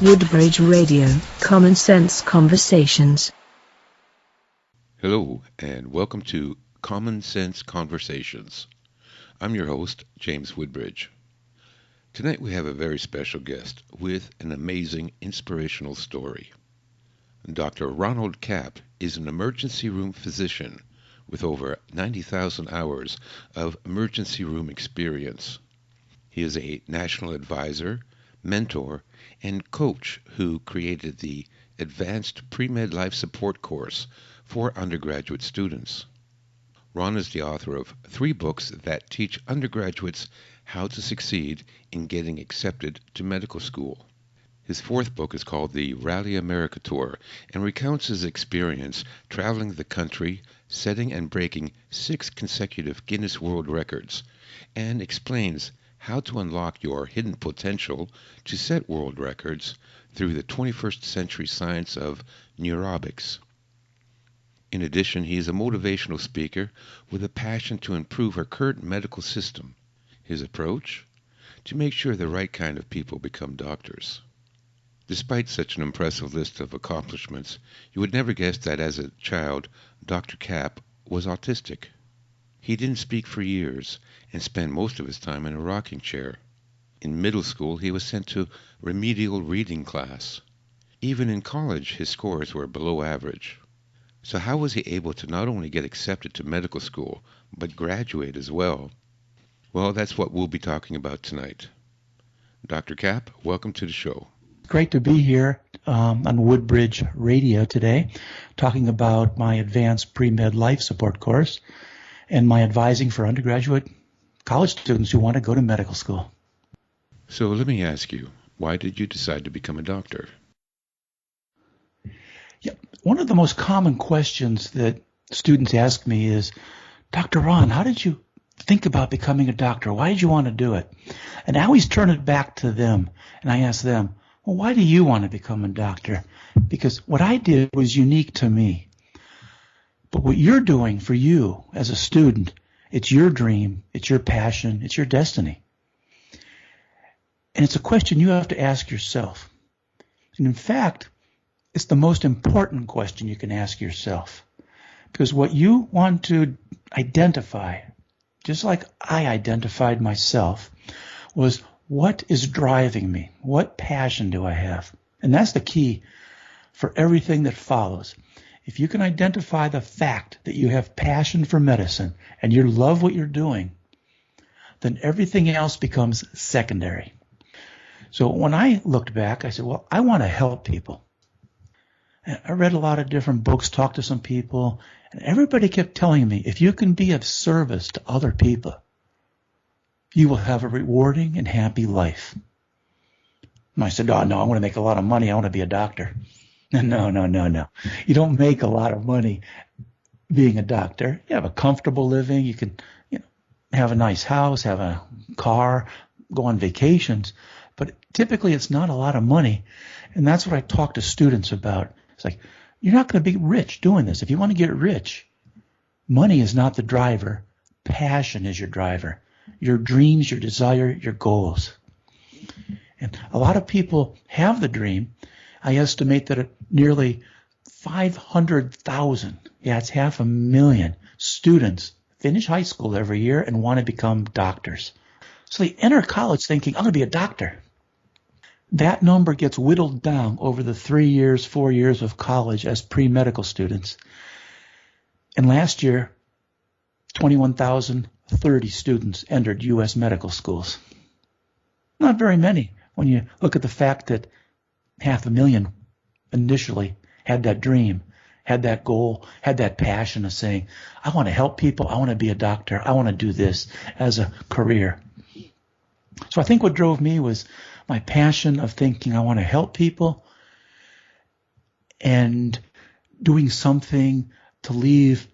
Woodbridge Radio, Common Sense Conversations. Hello, and welcome to Common Sense Conversations. I'm your host, James Woodbridge. Tonight we have a very special guest with an amazing inspirational story. Dr. Ron Kapp is an emergency room physician with over 90,000 hours of emergency room experience. He is a national advisor, mentor, and coach who created the Advanced Premed Life Support course for undergraduate students. Ron is the author of 3 books that teach undergraduates how to succeed in getting accepted to medical school. His 4th book is called the Rally America Tour and recounts his experience traveling the country, setting and breaking 6 consecutive Guinness World Records, and explains how to unlock your hidden potential to set world records through the 21st century science of neurobics. In addition, he is a motivational speaker with a passion to improve our current medical system. His approach? To make sure the right kind of people become doctors. Despite such an impressive list of accomplishments, you would never guess that as a child, Dr. Kapp was autistic. He didn't speak for years and spent most of his time in a rocking chair. In middle school, he was sent to remedial reading class. Even in college, his scores were below average. So how was he able to not only get accepted to medical school, but graduate as well? Well, that's what we'll be talking about tonight. Dr. Kapp, welcome to the show. Great to be here on Woodbridge Radio today, talking about my Advanced Premed Life Support course and my advising for undergraduate college students who want to go to medical school. So let me ask you, why did you decide to become a doctor? Yeah, one of the most common questions that students ask me is, Dr. Ron, how did you think about becoming a doctor? Why did you want to do it? And I always turn it back to them, and I ask them, well, why do you want to become a doctor? Because what I did was unique to me. But what you're doing for you as a student, it's your dream, it's your passion, it's your destiny. And it's a question you have to ask yourself. And in fact, it's the most important question you can ask yourself. Because what you want to identify, just like I identified myself, was what is driving me? What passion do I have? And that's the key for everything that follows. If you can identify the fact that you have passion for medicine and you love what you're doing, then everything else becomes secondary. So when I looked back, I said, well, I want to help people. And I read a lot of different books, talked to some people, and everybody kept telling me, if you can be of service to other people, you will have a rewarding and happy life. And I said, oh, no, I want to make a lot of money. I want to be a doctor. No. You don't make a lot of money being a doctor. You have a comfortable living. You can, have a nice house, have a car, go on vacations. But typically it's not a lot of money. And that's what I talk to students about. It's like, you're not going to be rich doing this. If you want to get rich, money is not the driver. Passion is your driver. Your dreams, your desire, your goals. And a lot of people have the dream. I estimate that nearly 500,000, it's 500,000 students finish high school every year and want to become doctors. So they enter college thinking, I'm going to be a doctor. That number gets whittled down over the 4 years of college as pre-medical students. And last year, 21,030 students entered U.S. medical schools. Not very many when you look at the fact that 500,000 initially had that dream, had that goal, had that passion of saying, I want to help people, I want to be a doctor, I want to do this as a career. So I think what drove me was my passion of thinking I want to help people and doing something to leave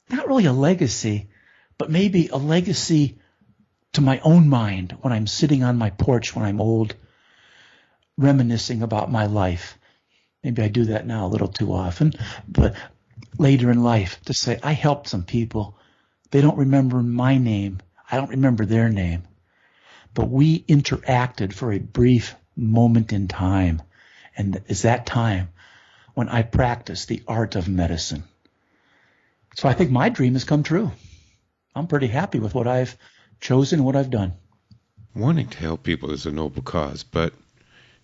not really a legacy, but maybe a legacy to my own mind when I'm sitting on my porch when I'm old, reminiscing about my life. Maybe I do that now a little too often, but later in life to say, I helped some people. They don't remember my name. I don't remember their name. But we interacted for a brief moment in time, And it's that time when I practice the art of medicine. So I think my dream has come true. I'm pretty happy with what I've chosen and what I've done. Wanting to help people is a noble cause, but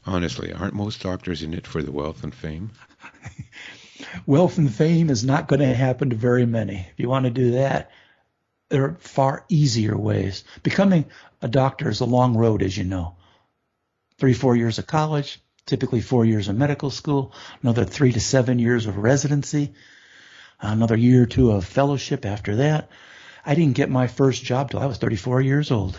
honestly, aren't most doctors in it for the wealth and fame? Wealth and fame is not going to happen to very many. If you want to do that, there are far easier ways. Becoming a doctor is a long road, as you know. 3-4 years of college, typically 4 years of medical school, another 3 to 7 years of residency, another year or two of fellowship after that. I didn't get my first job till I was 34 years old.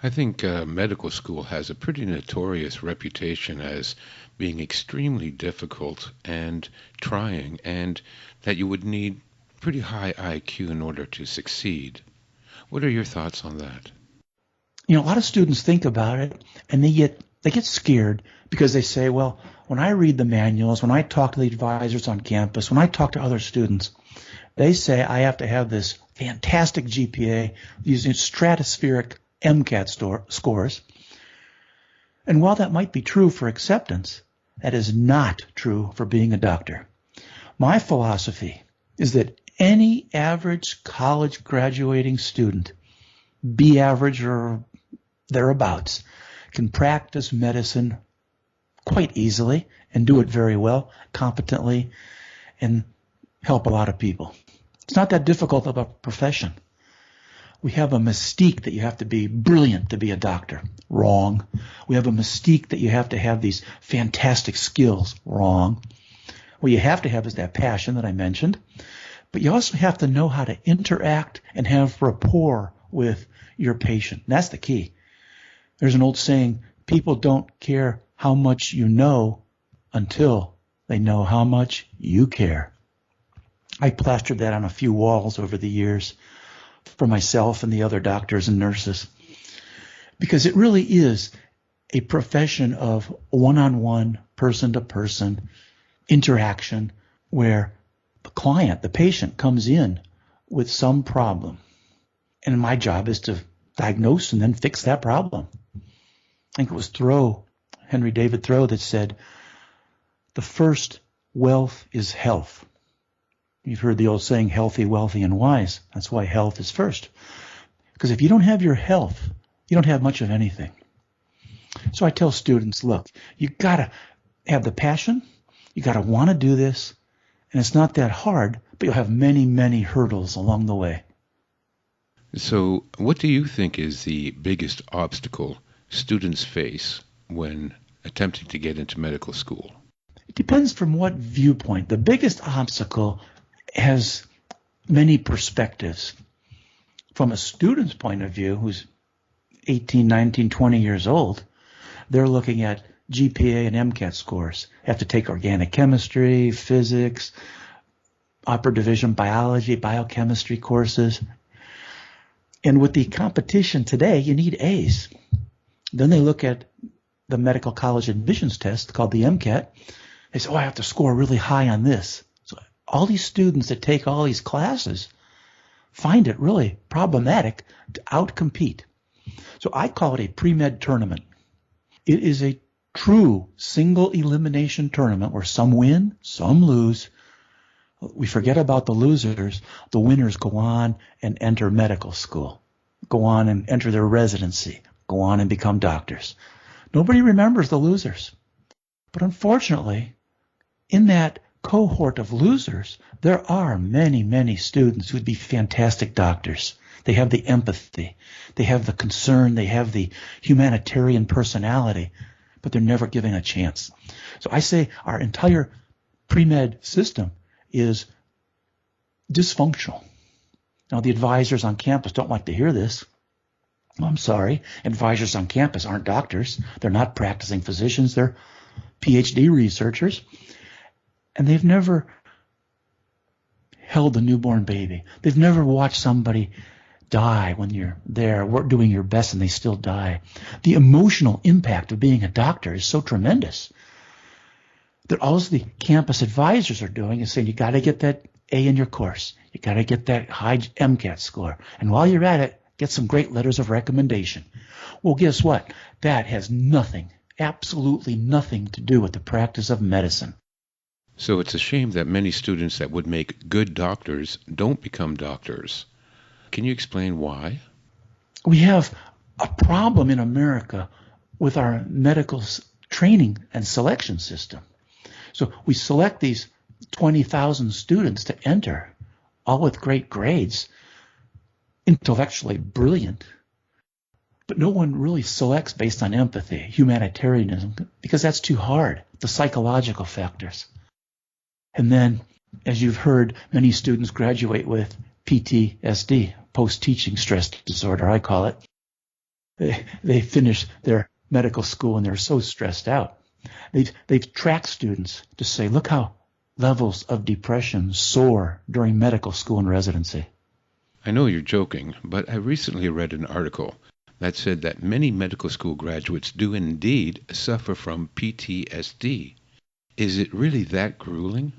I think medical school has a pretty notorious reputation as being extremely difficult and trying, and that you would need pretty high IQ in order to succeed. What are your thoughts on that? You know, a lot of students think about it and they get scared because they say, well, when I read the manuals, when I talk to the advisors on campus, when I talk to other students, they say I have to have this fantastic GPA using stratospheric MCAT scores. And while that might be true for acceptance, that is not true for being a doctor. My philosophy is that any average college graduating student, be average or thereabouts, can practice medicine quite easily and do it very well, competently, and help a lot of people. It's not that difficult of a profession. We have a mystique that you have to be brilliant to be a doctor. Wrong. We have a mystique that you have to have these fantastic skills. Wrong. What you have to have is that passion that I mentioned, but you also have to know how to interact and have rapport with your patient. And that's the key. There's an old saying, people don't care how much you know until they know how much you care. I plastered that on a few walls over the years for myself and the other doctors and nurses, because it really is a profession of one-on-one, person-to-person interaction where the client, the patient, comes in with some problem. And my job is to diagnose and then fix that problem. I think it was Henry David Thoreau, that said, the first wealth is health. You've heard the old saying, healthy, wealthy, and wise. That's why health is first. Because if you don't have your health, you don't have much of anything. So I tell students, look, you got to have the passion. You got to want to do this. And it's not that hard, but you'll have many, many hurdles along the way. So what do you think is the biggest obstacle students face when attempting to get into medical school? It depends from what viewpoint. The biggest obstacle has many perspectives. From a student's point of view, who's 18, 19, 20 years old, they're looking at GPA and MCAT scores. They have to take organic chemistry, physics, upper division biology, biochemistry courses. And with the competition today, you need A's. Then they look at the medical college admissions test called the MCAT. They say, I have to score really high on this. So all these students that take all these classes find it really problematic to outcompete. So I call it a pre-med tournament. It is a true single elimination tournament where some win, some lose. We forget about the losers. The winners go on and enter medical school, go on and enter their residency, go on and become doctors. Nobody remembers the losers. But unfortunately, in that cohort of losers, there are many, many students who'd be fantastic doctors. They have the empathy, they have the concern, they have the humanitarian personality, but they're never given a chance. So I say our entire pre-med system is dysfunctional. Now, the advisors on campus don't like to hear this. I'm sorry. Advisors on campus aren't doctors. They're not practicing physicians. They're PhD researchers. And they've never held a newborn baby. They've never watched somebody die when you're there doing your best and they still die. The emotional impact of being a doctor is so tremendous that all the campus advisors are doing is saying, you got to get that A in your course. You got to get that high MCAT score. And while you're at it, get some great letters of recommendation. Well, guess what? That has nothing absolutely nothing to do with the practice of medicine. So it's a shame that many students that would make good doctors don't become doctors. Can you explain why? We have a problem in America with our medical training and selection system. So we select these 20,000 students to enter, all with great grades, intellectually brilliant. But no one really selects based on empathy, humanitarianism, because that's too hard, the psychological factors. And then, as you've heard, many students graduate with PTSD, post-teaching stress disorder, I call it. They finish their medical school and they're so stressed out. They've tracked students to say, look how levels of depression soar during medical school and residency. I know you're joking, but I recently read an article that said that many medical school graduates do indeed suffer from PTSD. Is it really that grueling?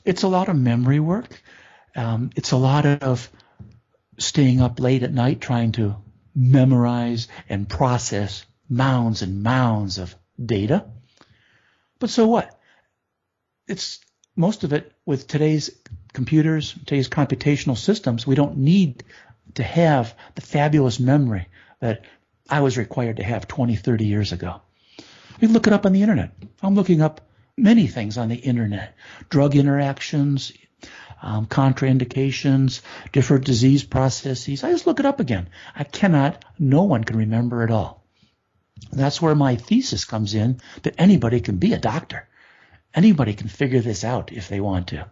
It's a lot of memory work. It's a lot of staying up late at night trying to memorize and process mounds and mounds of data. But so what? It's most of it with today's computers, today's computational systems. We don't need to have the fabulous memory that I was required to have 20, 30 years ago. You look it up on the internet. I'm looking up many things on the internet. Drug interactions, contraindications, different disease processes. I just look it up again. No one can remember it all. That's where my thesis comes in, that anybody can be a doctor. Anybody can figure this out if they want to.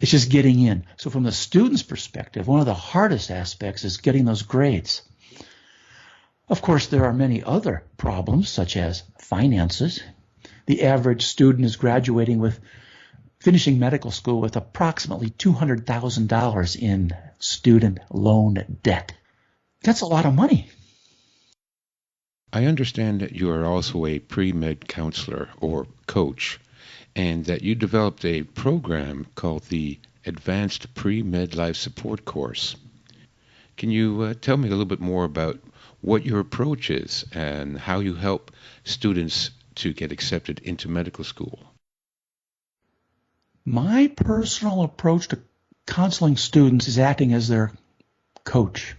It's just getting in. So from the student's perspective, one of the hardest aspects is getting those grades. Of course, there are many other problems, such as finances. The average student is finishing medical school with approximately $200,000 in student loan debt. That's a lot of money. I understand that you are also a pre-med counselor or coach, and that you developed a program called the Advanced Pre-Med Life Support Course. Can you tell me a little bit more about what your approach is and how you help students to get accepted into medical school? My personal approach to counseling students is acting as their coach.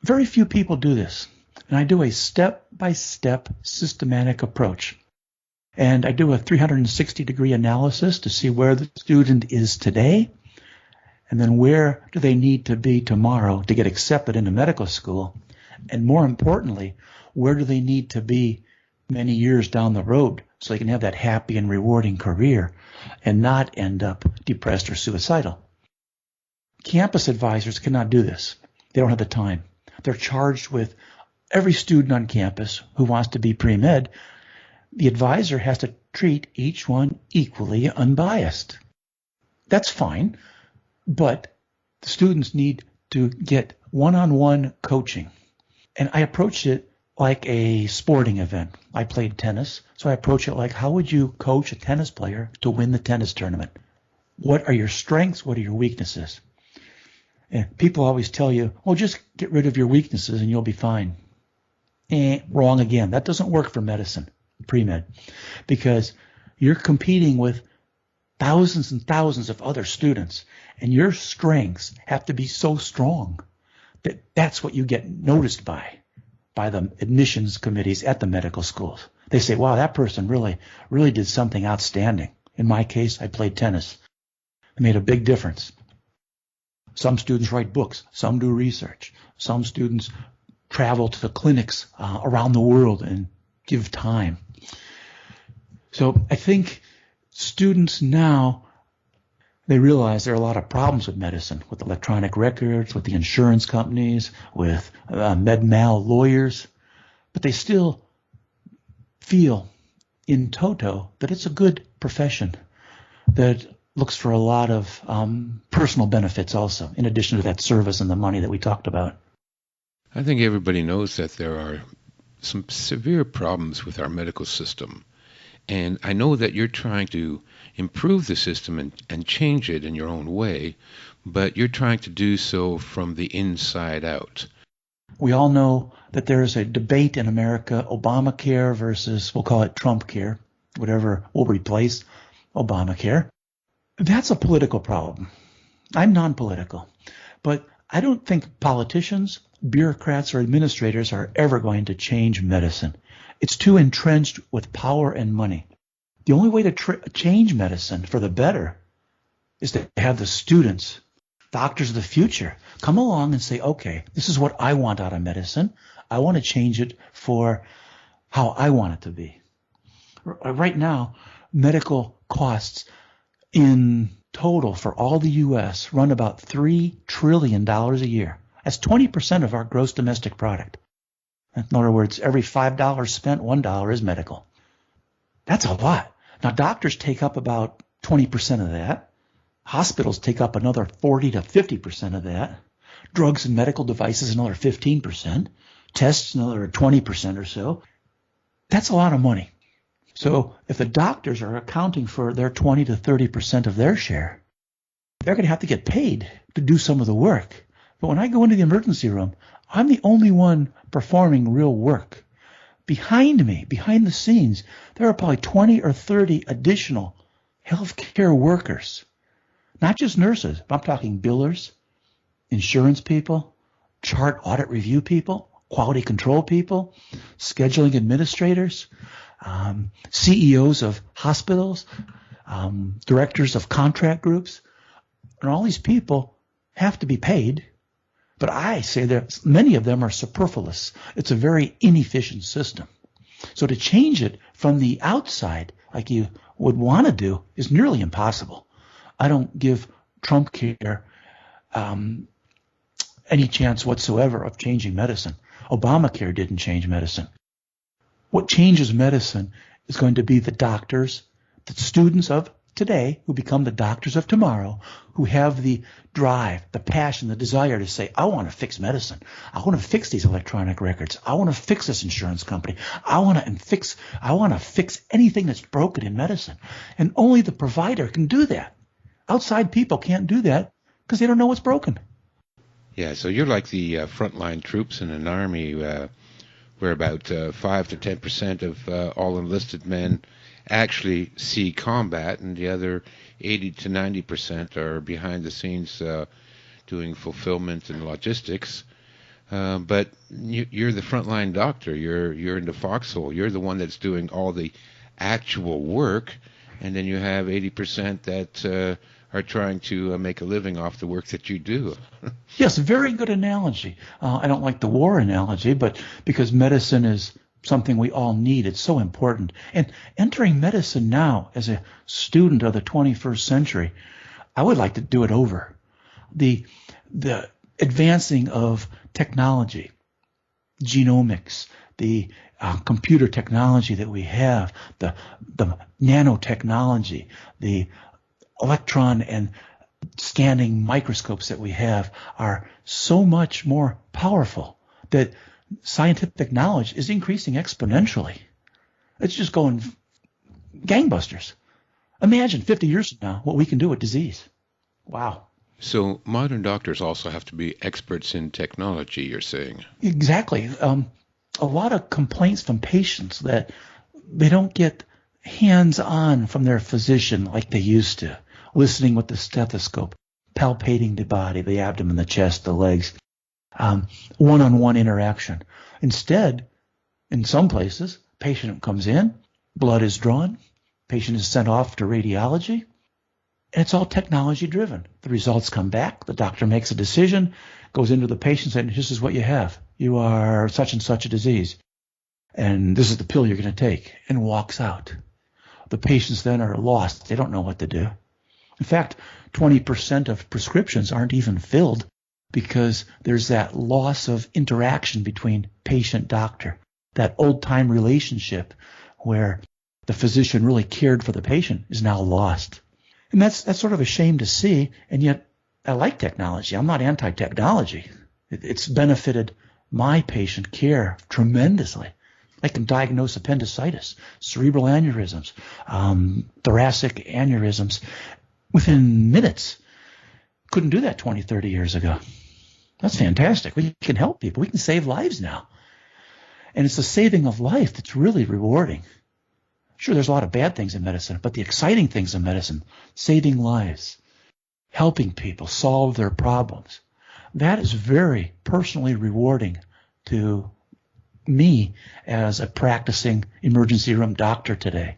Very few people do this, and I do a step-by-step systematic approach. And I do a 360-degree analysis to see where the student is today, and then where do they need to be tomorrow to get accepted into medical school, and more importantly, where do they need to be many years down the road so they can have that happy and rewarding career and not end up depressed or suicidal. Campus advisors cannot do this. They don't have the time. They're charged with every student on campus who wants to be pre-med. The advisor has to treat each one equally unbiased. That's fine, but the students need to get one-on-one coaching. And I approached it like a sporting event. I played tennis, so I approach it like, how would you coach a tennis player to win the tennis tournament? What are your strengths? What are your weaknesses? And people always tell you, well, just get rid of your weaknesses and you'll be fine. Wrong again. That doesn't work for medicine, pre-med, because you're competing with thousands and thousands of other students, and your strengths have to be so strong that that's what you get noticed by the admissions committees at the medical schools. They say, wow, that person really did something outstanding. In my case, I played tennis. It made a big difference. Some students write books. Some do research. Some students travel to the clinics around the world and give time. So I think students now, they realize there are a lot of problems with medicine, with electronic records, with the insurance companies, with med-mal lawyers, but they still feel in toto that it's a good profession that looks for a lot of personal benefits also, in addition to that service and the money that we talked about. I think everybody knows that there are some severe problems with our medical system. And I know that you're trying to improve the system and change it in your own way, but you're trying to do so from the inside out. We all know that there is a debate in America, Obamacare versus, we'll call it Trump care, whatever will replace Obamacare. That's a political problem. I'm non-political, but I don't think politicians, bureaucrats, or administrators are ever going to change medicine. It's too entrenched with power and money. The only way to change medicine for the better is to have the students, doctors of the future, come along and say, okay, this is what I want out of medicine. I want to change it for how I want it to be. Right now, medical costs in total for all the U.S. run about $3 trillion a year. That's 20% of our gross domestic product. In other words, every $5 spent, $1 is medical. That's a lot. Now, doctors take up about 20% of that. Hospitals take up another 40 to 50% of that. Drugs and medical devices, another 15%. Tests, another 20% or so. That's a lot of money. So if the doctors are accounting for their 20 to 30% of their share, they're going to have to get paid to do some of the work. But when I go into the emergency room, I'm the only one performing real work. Behind me, behind the scenes, there are probably 20 or 30 additional healthcare workers. Not just nurses, but I'm talking billers, insurance people, chart audit review people, quality control people, scheduling administrators, CEOs of hospitals, directors of contract groups. And all these people have to be paid. But I say that many of them are superfluous. It's a very inefficient system. So to change it from the outside, like you would want to do, is nearly impossible. I don't give Trump care any chance whatsoever of changing medicine. Obamacare didn't change medicine. What changes medicine is going to be the doctors, the students of today who become the doctors of tomorrow, who have the drive, the passion, the desire to say, I want to fix medicine. I want to fix these electronic records. I want to fix this insurance company. I want to fix anything that's broken in medicine. And only the provider can do that. Outside people can't do that because they don't know what's broken. Yeah, so you're like the frontline troops in an army where about 5 to 10% of all enlisted men actually see combat, and the other 80 to 90% are behind the scenes doing fulfillment and logistics. But you're the frontline doctor. You're in the foxhole. You're the one that's doing all the actual work, and then you have 80% that are trying to make a living off the work that you do. Yes, very good analogy. I don't like the war analogy, but because medicine is something we all need, it's so important. And entering medicine now as a student of the 21st century, I would like to do it over. The advancing of technology, genomics, the computer technology that we have, the nanotechnology, the electron and scanning microscopes that we have are so much more powerful that scientific knowledge is increasing exponentially. It's just going gangbusters. Imagine 50 years from now what we can do with disease. Wow. So modern doctors also have to be experts in technology, you're saying? Exactly. A lot of complaints from patients that they don't get hands-on from their physician like they used to, listening with the stethoscope, palpating the body, the abdomen, the chest, the legs, one-on-one interaction. Instead, in some places, patient comes in, blood is drawn, patient is sent off to radiology, and it's all technology-driven. The results come back, the doctor makes a decision, goes into the patient and says, this is what you have. You are such and such a disease, and this is the pill you're going to take, and walks out. The patients then are lost. They don't know what to do. In fact, 20% of prescriptions aren't even filled because there's that loss of interaction between patient-doctor, that old-time relationship where the physician really cared for the patient is now lost. And that's sort of a shame to see, and yet I like technology. I'm not anti-technology. It's benefited my patient care tremendously. I can diagnose appendicitis, cerebral aneurysms, thoracic aneurysms within minutes. Couldn't do that 20, 30 years ago. That's fantastic. We can help people. We can save lives now. And it's the saving of life that's really rewarding. Sure, there's a lot of bad things in medicine, but the exciting things in medicine, saving lives, helping people solve their problems, that is very personally rewarding to me as a practicing emergency room doctor today.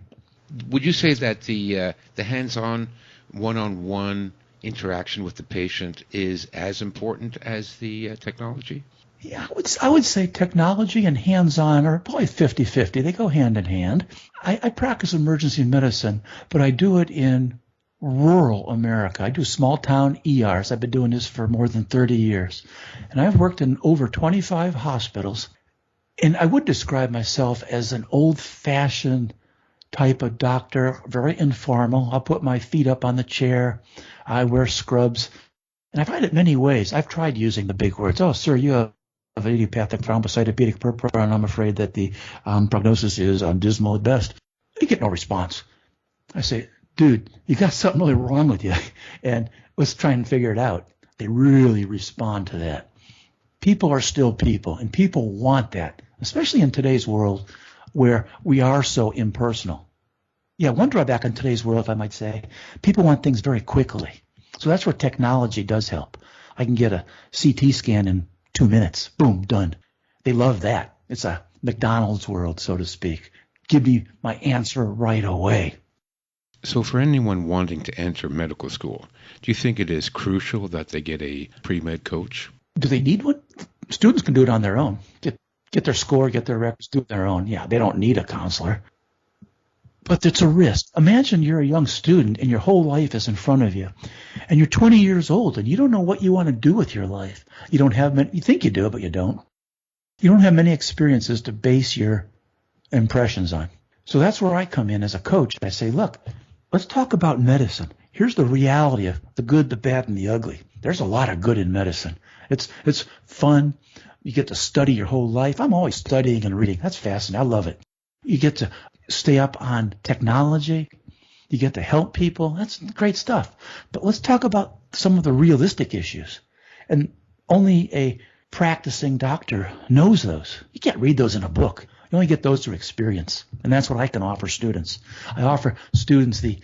Would you say that the hands-on, one-on-one interaction with the patient is as important as the technology? Yeah, I would say technology and hands-on are probably 50-50. They go hand in hand. I practice emergency medicine, but I do it in rural America. I do small-town ERs. I've been doing this for more than 30 years. And I've worked in over 25 hospitals. And I would describe myself as an old-fashioned type of doctor, very informal. I'll put my feet up on the chair. I wear scrubs. And I find it many ways. I've tried using the big words. Oh, sir, you have idiopathic thrombocytopenic purpura, and I'm afraid that the prognosis is dismal at best. You get no response. I say, dude, you got something really wrong with you, and let's try and figure it out. They really respond to that. People are still people, and people want that, especially in today's world where we are so impersonal. Yeah, one drawback in today's world, if I might say, people want things very quickly. So that's where technology does help. I can get a CT scan in 2 minutes. Boom, done. They love that. It's a McDonald's world, so to speak. Give me my answer right away. So for anyone wanting to enter medical school, do you think it is crucial that they get a Premed Coach? Do they need one? Students can do it on their own. Get their score, get their records, do it on their own. Yeah, they don't need a counselor. But it's a risk. Imagine you're a young student and your whole life is in front of you. And you're 20 years old and you don't know what you want to do with your life. You don't have many, you think you do, but you don't. You don't have many experiences to base your impressions on. So that's where I come in as a coach. I say, look, let's talk about medicine. Here's the reality of the good, the bad, and the ugly. There's a lot of good in medicine. It's fun. You get to study your whole life. I'm always studying and reading. That's fascinating. I love it. You get to stay up on technology. You get to help people. That's great stuff. But let's talk about some of the realistic issues. And only a practicing doctor knows those. You can't read those in a book. You only get those through experience. And that's what I can offer students. I offer students the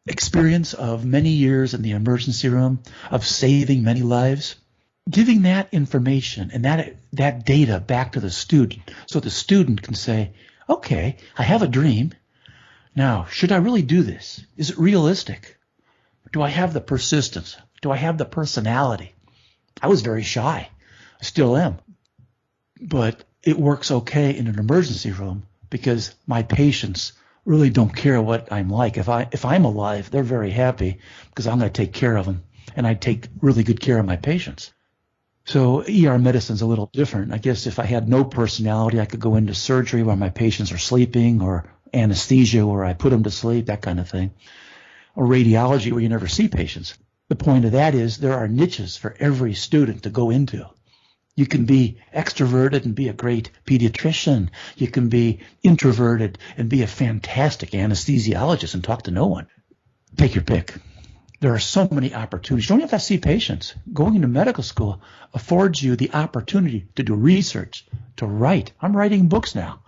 experience of many years in the emergency room, of saving many lives, giving that information and that data back to the student so the student can say, okay, I have a dream. Now, should I really do this? Is it realistic? Do I have the persistence? Do I have the personality? I was very shy. I still am. But it works okay in an emergency room because my patients really don't care what I'm like. If I'm alive, they're very happy because I'm going to take care of them, and I take really good care of my patients. So ER medicine's a little different. I guess if I had no personality, I could go into surgery where my patients are sleeping, or anesthesia where I put them to sleep, that kind of thing, or radiology where you never see patients. The point of that is there are niches for every student to go into. You can be extroverted and be a great pediatrician. You can be introverted and be a fantastic anesthesiologist and talk to no one. Take your pick. There are so many opportunities. You don't have to see patients. Going into medical school affords you the opportunity to do research, to write. I'm writing books now.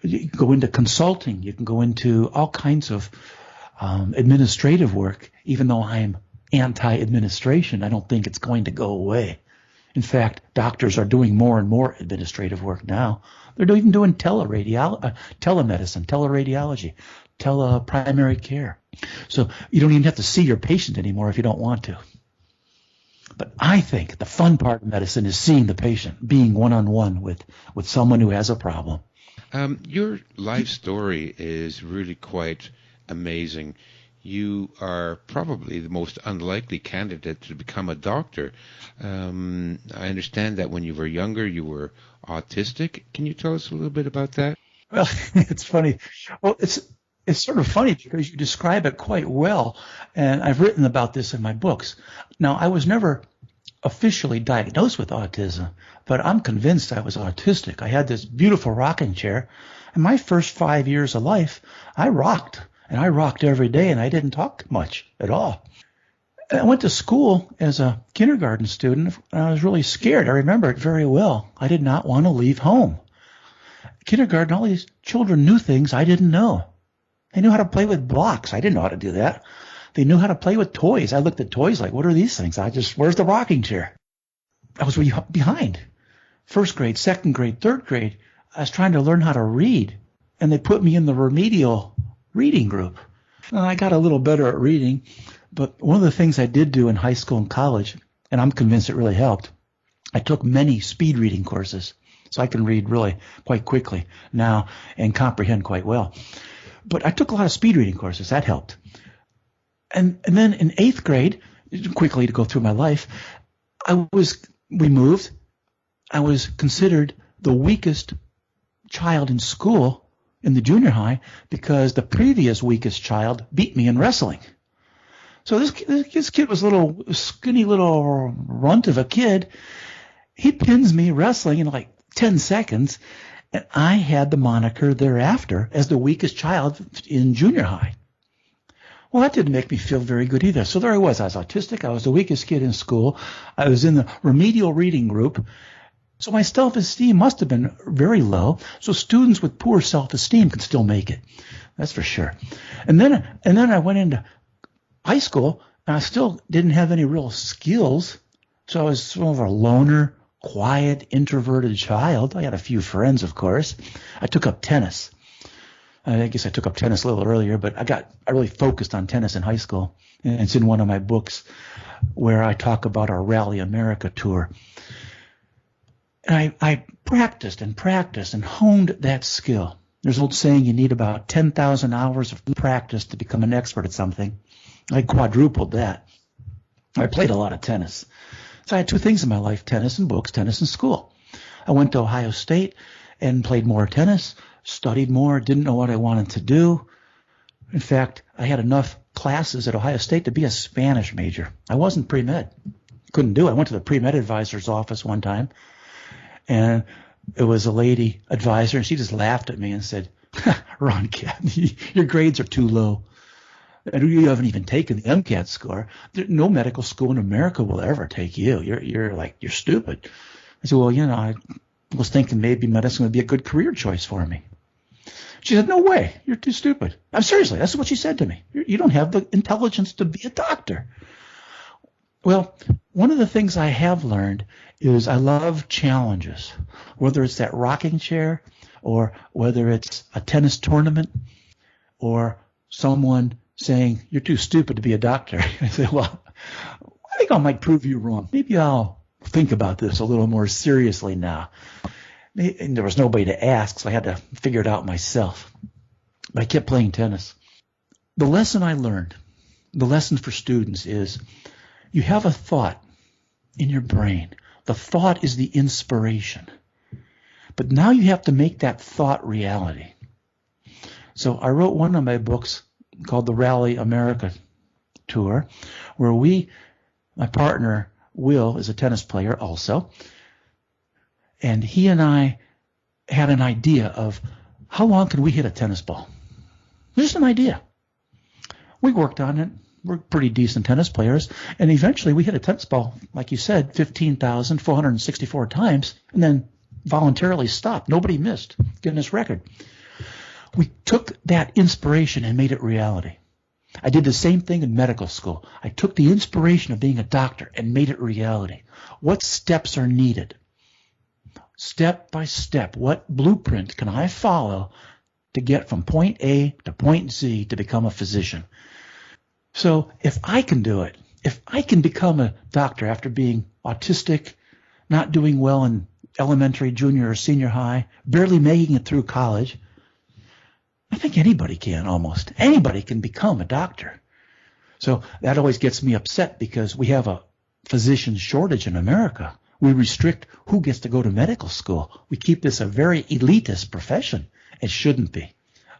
You can go into consulting. You can go into all kinds of administrative work. Even though I'm anti-administration, I don't think it's going to go away. In fact, doctors are doing more and more administrative work now. They're even doing telemedicine, teleradiology, primary care. So you don't even have to see your patient anymore if you don't want to. But I think the fun part of medicine is seeing the patient, being one-on-one with someone who has a problem. Your life story is really quite amazing. You are probably the most unlikely candidate to become a doctor. I understand that when you were younger, you were autistic. Can you tell us a little bit about that? Well, it's funny. Well, it's sort of funny because you describe it quite well, and I've written about this in my books. Now, I was never officially diagnosed with autism, but I'm convinced I was autistic. I had this beautiful rocking chair, and my first 5 years of life, I rocked. And I rocked every day, and I didn't talk much at all. I went to school as a kindergarten student, and I was really scared. I remember it very well. I did not want to leave home. kindergarten, all these children knew things I didn't know. They knew how to play with blocks. I didn't know how to do that. They knew how to play with toys. I looked at toys like, what are these things? Where's the rocking chair? I was really behind. First grade, second grade, third grade, I was trying to learn how to read, and they put me in the remedial reading group. And I got a little better at reading, but one of the things I did do in high school and college, and I'm convinced it really helped, I took many speed reading courses, so I can read really quite quickly now and comprehend quite well. But I took a lot of speed reading courses. That helped. And then in 8th grade, quickly to go through my life, we moved. I was considered the weakest child in school in the junior high because the previous weakest child beat me in wrestling. So this kid was a little skinny little runt of a kid. He pins me wrestling in like 10 seconds, and I had the moniker thereafter as the weakest child in junior high. Well, that didn't make me feel very good either. So there I was autistic. I was the weakest kid in school. I was in the remedial reading group. So my self-esteem must have been very low. So students with poor self-esteem could still make it. That's for sure. And then I went into high school, and I still didn't have any real skills. So I was sort of a loner, quiet, introverted child. I had a few friends, of course. I took up tennis. I guess I took up tennis a little earlier, but I really focused on tennis in high school. And it's in one of my books where I talk about our Rally America tour. And I practiced and honed that skill. There's an old saying, you need about 10,000 hours of practice to become an expert at something. I quadrupled that. I played a lot of tennis. So I had two things in my life, tennis and books, tennis and school. I went to Ohio State and played more tennis, studied more, didn't know what I wanted to do. In fact, I had enough classes at Ohio State to be a Spanish major. I wasn't pre-med. Couldn't do it. I went to the pre-med advisor's office one time, and it was a lady advisor, and she just laughed at me and said, Ron Kapp, your grades are too low. And you haven't even taken the MCAT score. No medical school in America will ever take you. You're stupid. I said, well, I was thinking maybe medicine would be a good career choice for me. She said, no way. You're too stupid. I'm seriously. That's what she said to me. You don't have the intelligence to be a doctor. Well, one of the things I have learned is I love challenges, whether it's that rocking chair or whether it's a tennis tournament or someone saying, you're too stupid to be a doctor. I said, well, I think I might prove you wrong. Maybe I'll think about this a little more seriously now. And there was nobody to ask, so I had to figure it out myself. But I kept playing tennis. The lesson I learned, the lesson for students is you have a thought in your brain. The thought is the inspiration. But now you have to make that thought reality. So I wrote one of my books called the Rally America Tour, where my partner, Will, is a tennis player also, and he and I had an idea of how long could we hit a tennis ball? Just an idea. We worked on it. We're pretty decent tennis players, and eventually we hit a tennis ball, like you said, 15,464 times, and then voluntarily stopped. Nobody missed. Guinness record. We took that inspiration and made it reality. I did the same thing in medical school. I took the inspiration of being a doctor and made it reality. What steps are needed? Step by step, what blueprint can I follow to get from point A to point Z to become a physician? So if I can do it, if I can become a doctor after being autistic, not doing well in elementary, junior, or senior high, barely making it through college, I think anybody can almost. Anybody can become a doctor. So that always gets me upset because we have a physician shortage in America. We restrict who gets to go to medical school. We keep this a very elitist profession. It shouldn't be.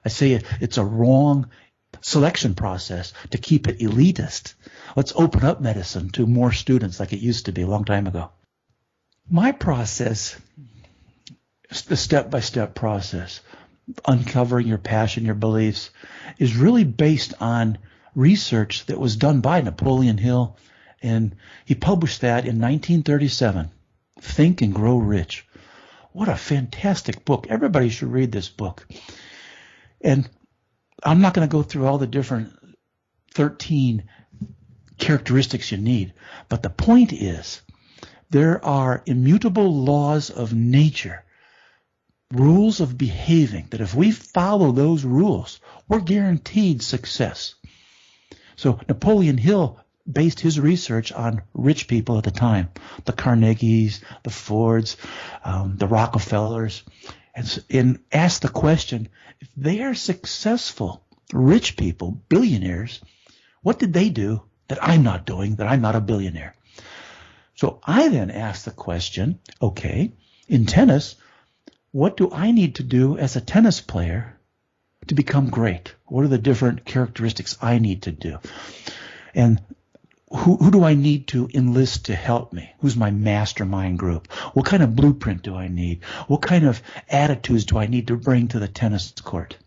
I say it's a wrong selection process to keep it elitist. Let's open up medicine to more students like it used to be a long time ago. My process, the step-by-step process, uncovering your passion, your beliefs, is really based on research that was done by Napoleon Hill, and he published that in 1937, Think and Grow Rich. What a fantastic book. Everybody should read this book. And I'm not going to go through all the different 13 characteristics you need, but the point is there are immutable laws of nature, rules of behaving, that if we follow those rules, we're guaranteed success. So Napoleon Hill based his research on rich people at the time, the Carnegies, the Fords, the Rockefellers, and asked the question, if they are successful, rich people, billionaires, what did they do that I'm not doing, that I'm not a billionaire? So I then asked the question, okay, in tennis, what do I need to do as a tennis player to become great? What are the different characteristics I need to do? And who do I need to enlist to help me? Who's my mastermind group? What kind of blueprint do I need? What kind of attitudes do I need to bring to the tennis court?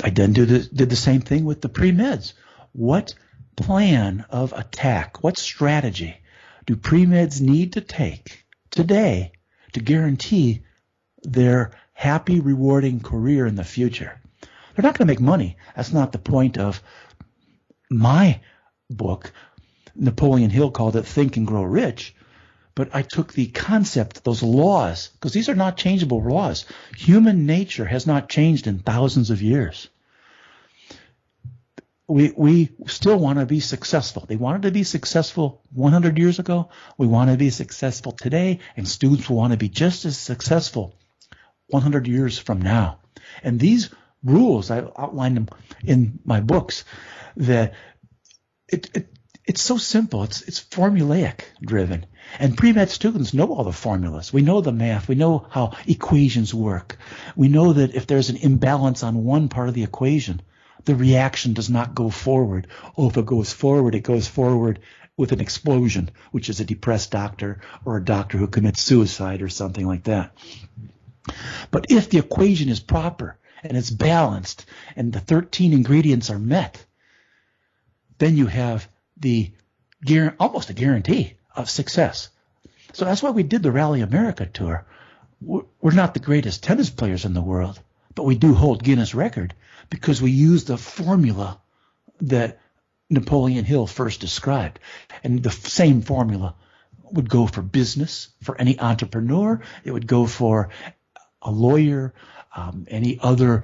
I then did the same thing with the pre-meds. What plan of attack, what strategy do pre-meds need to take today to guarantee their happy, rewarding career in the future? They're not going to make money. That's not the point of my book. Napoleon Hill called it Think and Grow Rich. But I took the concept, those laws, because these are not changeable laws. Human nature has not changed in thousands of years. We still want to be successful. They wanted to be successful 100 years ago. We want to be successful today, and students will want to be just as successful 100 years from now. And these rules, I outlined them in my books, that it's so simple. It's formulaic driven. And pre-med students know all the formulas. We know the math. We know how equations work. We know that if there's an imbalance on one part of the equation, the reaction does not go forward. Oh, if it goes forward with an explosion, which is a depressed doctor or a doctor who commits suicide or something like that. But if the equation is proper and it's balanced and the 13 ingredients are met, then you have almost a guarantee of success. So that's why we did the Rally America tour. We're not the greatest tennis players in the world, but we do hold Guinness Record because we use the formula that Napoleon Hill first described. And the same formula would go for business, for any entrepreneur. It would go for a lawyer, any other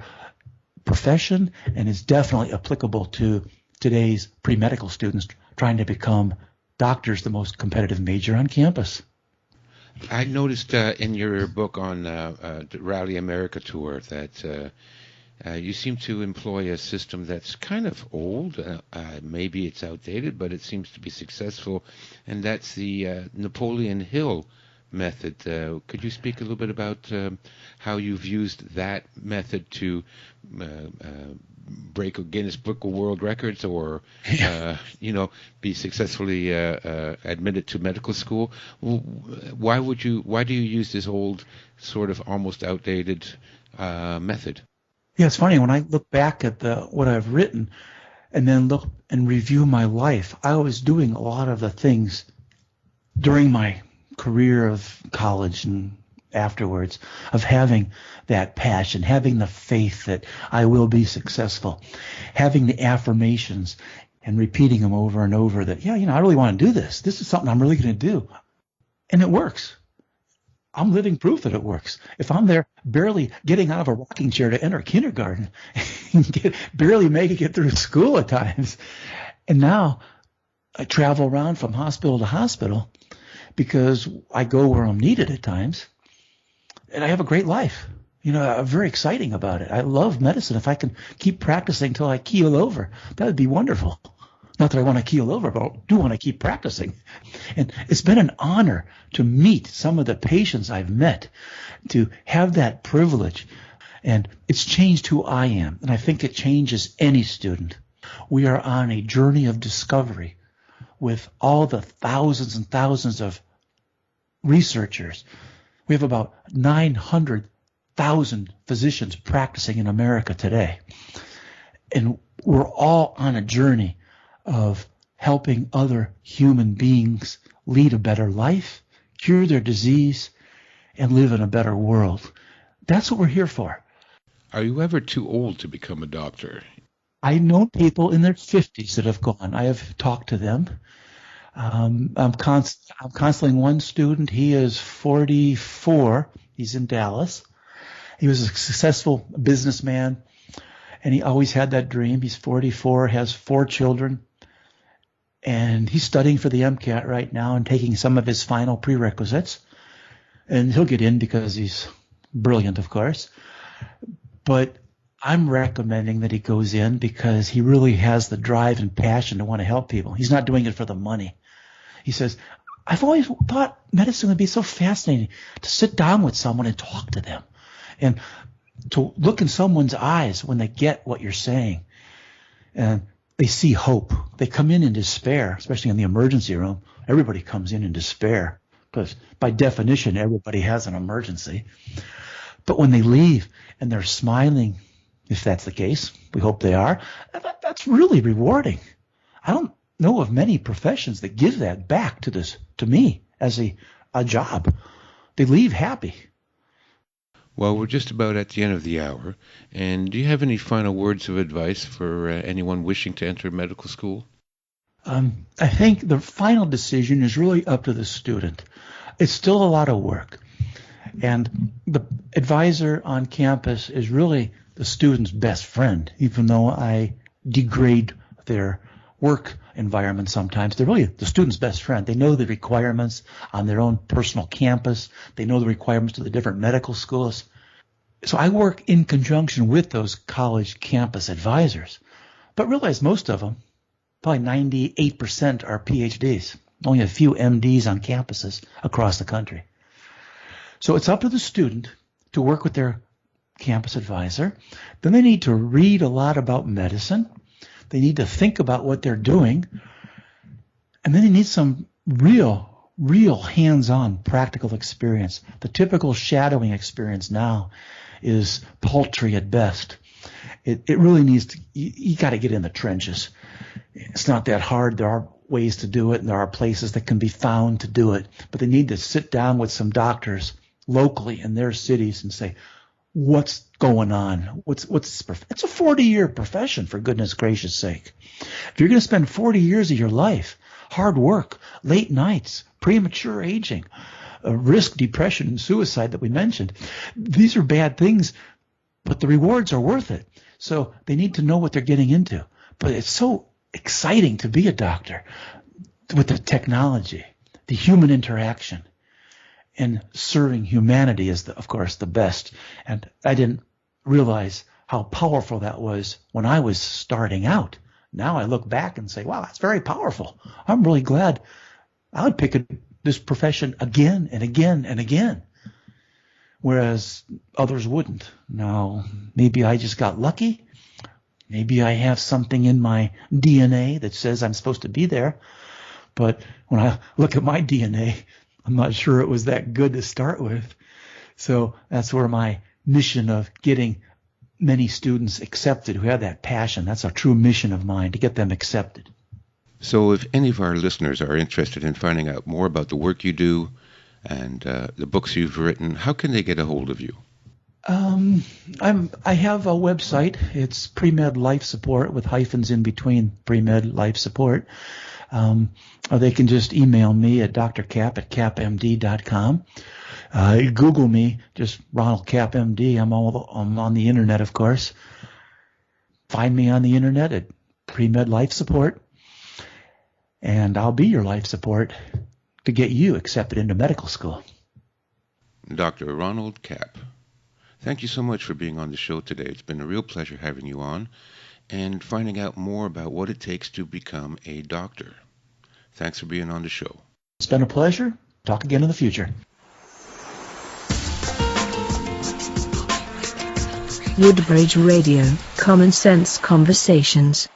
profession, and is definitely applicable to today's pre-medical students trying to become doctors, the most competitive major on campus. I noticed in your book on the Rally America tour that you seem to employ a system that's kind of old. Maybe it's outdated, but it seems to be successful, and that's the Napoleon Hill method. Could you speak a little bit about how you've used that method to break a Guinness Book of World Records, or be successfully admitted to medical school? Why do you use this old, sort of almost outdated method? Yeah, it's funny when I look back at what I've written, and then look and review my life. I was doing a lot of the things during my career of college and afterwards, of having that passion, having the faith that I will be successful, having the affirmations and repeating them over and over that, I really want to do this. This is something I'm really going to do. And it works. I'm living proof that it works. If I'm there barely getting out of a rocking chair to enter kindergarten, barely making it through school at times, and now I travel around from hospital to hospital because I go where I'm needed at times, and I have a great life. I'm very exciting about it. I love medicine. If I can keep practicing until I keel over, that would be wonderful. Not that I want to keel over, but I do want to keep practicing. And it's been an honor to meet some of the patients I've met, to have that privilege. And it's changed who I am. And I think it changes any student. We are on a journey of discovery with all the thousands and thousands of researchers. We have about 900,000 physicians practicing in America today. And we're all on a journey of helping other human beings lead a better life, cure their disease, and live in a better world. That's what we're here for. Are you ever too old to become a doctor? I know people in their 50s that have gone. I have talked to them. I'm counseling one student. He is 44. He's in Dallas. He was a successful businessman, and he always had that dream. He's 44, has 4 children, and he's studying for the MCAT right now and taking some of his final prerequisites. And he'll get in because he's brilliant, of course. But I'm recommending that he goes in because he really has the drive and passion to want to help people. He's not doing it for the money. He says, I've always thought medicine would be so fascinating to sit down with someone and talk to them and to look in someone's eyes when they get what you're saying. And they see hope. They come in despair, especially in the emergency room. Everybody comes in despair because by definition, everybody has an emergency. But when they leave and they're smiling, if that's the case, we hope they are, that's really rewarding. I don't know of many professions that give that back to me as a job. They leave happy. Well, we're just about at the end of the hour. And do you have any final words of advice for anyone wishing to enter medical school? I think the final decision is really up to the student. It's still a lot of work. And the advisor on campus is really the student's best friend, even though I degrade their work environment sometimes. They're really the student's best friend. They know the requirements on their own personal campus. They know the requirements of the different medical schools. So I work in conjunction with those college campus advisors. But realize most of them, probably 98% are PhDs. Only a few MDs on campuses across the country. So it's up to the student to work with their campus advisor. Then they need to read a lot about medicine. They need to think about what they're doing. And then they need some real hands-on practical experience. The typical shadowing experience now is paltry at best. It really needs to, you got to get in the trenches. It's not that hard. There are ways to do it, and there are places that can be found to do it. But they need to sit down with some doctors locally in their cities and say, what's going on? It's a 40-year profession, for goodness gracious sake. If you're going to spend 40 years of your life, hard work, late nights, premature aging, risk depression and suicide that we mentioned, these are bad things, but the rewards are worth it. So they need to know what they're getting into. But it's so exciting to be a doctor with the technology, the human interaction. And serving humanity is, of course, the best. And I didn't realize how powerful that was when I was starting out. Now I look back and say, wow, that's very powerful. I'm really glad I would pick this profession again and again and again, whereas others wouldn't. Now, maybe I just got lucky. Maybe I have something in my DNA that says I'm supposed to be there. But when I look at my DNA, I'm not sure it was that good to start with. So that's where my mission of getting many students accepted who have that passion, that's a true mission of mine, to get them accepted. So if any of our listeners are interested in finding out more about the work you do and the books you've written, how can they get a hold of you? I have a website. It's Premed Life Support with hyphens in between Premed Life Support. Or they can just email me at drkapp@kappmd.com. Google me, just Ronald Kapp MD. I'm on the internet, of course. Find me on the internet at Premed Life Support, and I'll be your life support to get you accepted into medical school. Dr. Ronald Kapp, thank you so much for being on the show today. It's been a real pleasure having you on and finding out more about what it takes to become a doctor. Thanks for being on the show. It's been a pleasure. Talk again in the future. Woodbridge Radio, Common Sense Conversations.